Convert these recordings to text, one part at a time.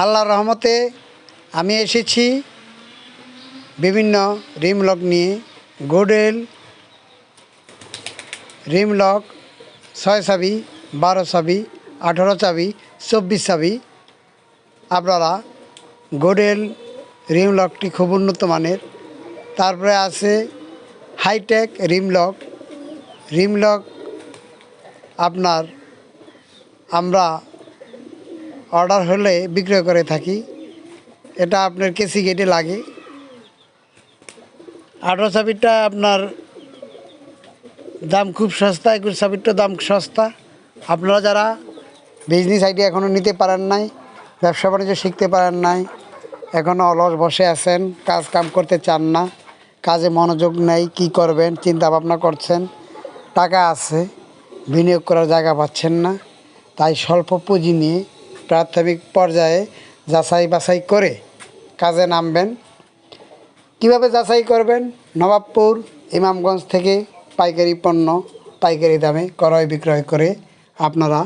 আল্লাহর রহমতে আমি এসেছি বিভিন্ন রিম লক নিয়ে। গোডেল রিম লক 6 চাবি, 12 চাবি, 18 চাবি, 24 চাবি। আপনারা গোডেল রিম লকটি খুব উন্নত মানের। তারপরে আছে হাইটেক রিম লক আপনার আমরা অর্ডার হলে বিক্রয় করে থাকি। এটা আপনার কেসি গেটে লাগে। 18 চাবিটা আপনার দাম খুব সস্তা, 21 চাবিটার দাম সস্তা। আপনারা যারা বিজনেস আইডিয়া এখনও নিতে পারেন নাই, ব্যবসা বাণিজ্য শিখতে পারেন নাই, এখনও অলস বসে আছেন, কাজ কাম করতে চান না, কাজে মনোযোগ নেই, কি করবেন চিন্তা ভাবনা করছেন, টাকা আছে বিনিয়োগ করার জায়গা পাচ্ছেন না, তাই স্বল্প পুঁজি নিয়ে প্রাথমিক পর্যায়ে যাচাই বাছাই করে কাজে নামবেন। কিভাবে যাচাই করবেন? নবাবপুর ইমামগঞ্জ থেকে পাইকারি পণ্য পাইকারি দামে ক্রয় বিক্রয় করে আপনারা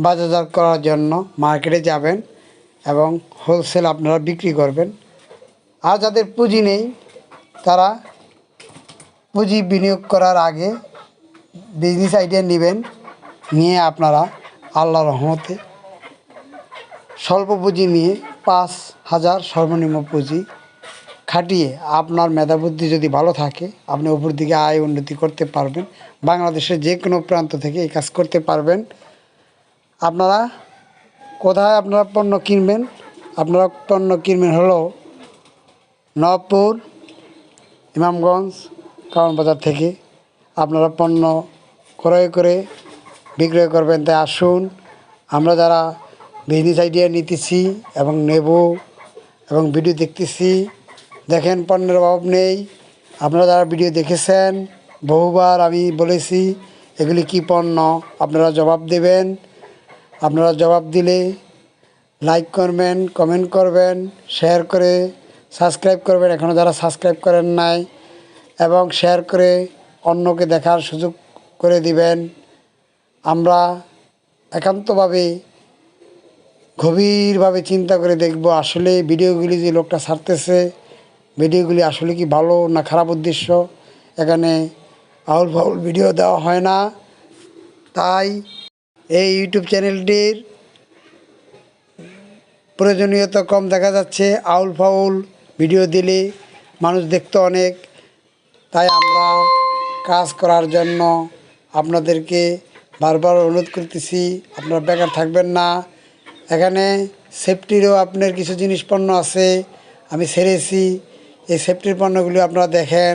বাজারজাত করার জন্য মার্কেটে যাবেন এবং হোলসেল আপনারা বিক্রি করবেন। আর যাদের পুঁজি নেই তারা পুঁজি বিনিয়োগ করার আগে বিজনেস আইডিয়া নেবেন, নিয়ে আপনারা আল্লাহর রহমতে স্বল্প পুঁজি নিয়ে 5,000 সর্বনিম্ন পুঁজি খাটিয়ে আপনার মেধাবুদ্ধি যদি ভালো থাকে আপনি উপর দিকে আয় উন্নতি করতে পারবেন। বাংলাদেশের যে কোনো প্রান্ত থেকে এই কাজ করতে পারবেন। আপনারা কোথায় আপনারা পণ্য কিনবেন? আপনারা পণ্য কিনবেন হলো নবাবপুর ইমামগঞ্জ কারণ বাজার থেকে। আপনারা পণ্য ক্রয় করে বিক্রয় করবেন। তাই আসুন, আমরা যারা বিজনেস আইডিয়া নিতেছি এবং নেব এবং ভিডিও দেখতেছি, দেখেন পণ্যের অভাব নেই। আপনারা যারা ভিডিও দেখেছেন বহুবার আমি বলেছি এগুলি কি পণ্য, আপনারা জবাব দেবেন। আপনারা জবাব দিলে লাইক করবেন, কমেন্ট করবেন, শেয়ার করে সাবস্ক্রাইব করবেন এখনও যারা সাবস্ক্রাইব করেন নাই, এবং শেয়ার করে অন্যকে দেখার সুযোগ করে দিবেন। আমরা একান্তভাবে গভীরভাবে চিন্তা করে দেখব আসলে ভিডিওগুলি যে লোকটা ছাড়তেছে ভিডিওগুলি আসলে কি ভালো না খারাপ উদ্দেশ্য। এখানে আউল ফাউল ভিডিও দেওয়া হয় না। তাই এই ইউটিউব চ্যানেলটির প্রয়োজনীয়তা কম দেখা যাচ্ছে। আউল ফাউল ভিডিও দিলে মানুষ দেখতো অনেক। তাই আমরা কাজ করার জন্য আপনাদেরকে বারবার অনুরোধ করতেছি, আপনারা বেকার থাকবেন না। এখানে সেফটিরও আপনার কিছু জিনিস পণ্য আছে আমি ছেড়েছি। এই সেফটির পণ্যগুলি আপনারা দেখেন,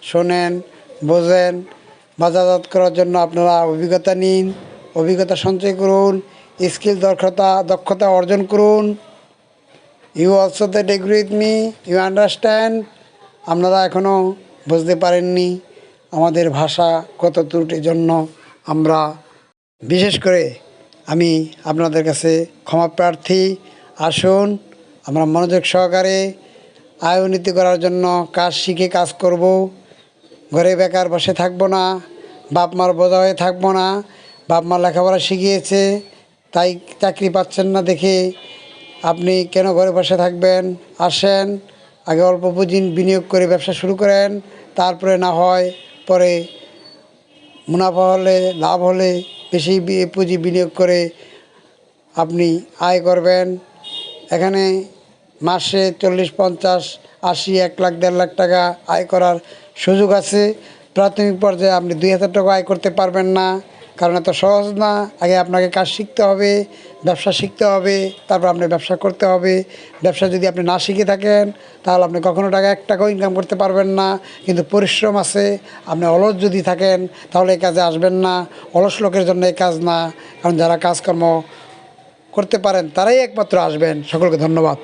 শোনেন, বোঝেন। বাজারজাত করার জন্য আপনারা অভিজ্ঞতা নিন, অভিজ্ঞতা সঞ্চয় করুন, স্কিল দক্ষতা অর্জন করুন। You also that agree with me, you understand. আপনারা এখনও বুঝতে পারেননি আমাদের ভাষা কত ত্রুটির জন্য আমরা বিশেষ করে আমি আপনাদের কাছে ক্ষমা প্রার্থী। আসুন আমরা মনোযোগ সহকারে আয় উন্নতি করার জন্য কাজ শিখে কাজ করব। ঘরে বেকার বসে থাকবো না, বাপ মার বোঝা হয়ে থাকবো না। বাপ মা লেখাপড়া শিখিয়েছে তাই চাকরি পাচ্ছেন না দেখে আপনি কেন ঘরে বসে থাকবেন? আসেন, আগে অল্প পুঁজি বিনিয়োগ করে ব্যবসা শুরু করেন, তারপরে না হয় পরে মুনাফা হলে লাভ হলে বেশি পুঁজি বিনিয়োগ করে আপনি আয় করবেন। এখানে মাসে 40, 50, 80, 1 লাখ, 1.5 লাখ টাকা আয় করার সুযোগ আছে। প্রাথমিক পর্যায়ে আপনি 2,000 টাকা আয় করতে পারবেন না, কারণ এত সহজ না। আগে আপনাকে কাজ শিখতে হবে, ব্যবসা শিখতে হবে, তারপর আপনি ব্যবসা করতে হবে। ব্যবসা যদি আপনি না শিখে থাকেন তাহলে আপনি কখনো 1 টাকাও ইনকাম করতে পারবেন না। কিন্তু পরিশ্রম আছে। আপনি অলস যদি থাকেন তাহলে এই কাজে আসবেন না। অলস লোকের জন্য এই কাজ না, কারণ যারা কাজকর্ম করতে পারেন তারাই একমাত্র আসবেন। সকলকে ধন্যবাদ।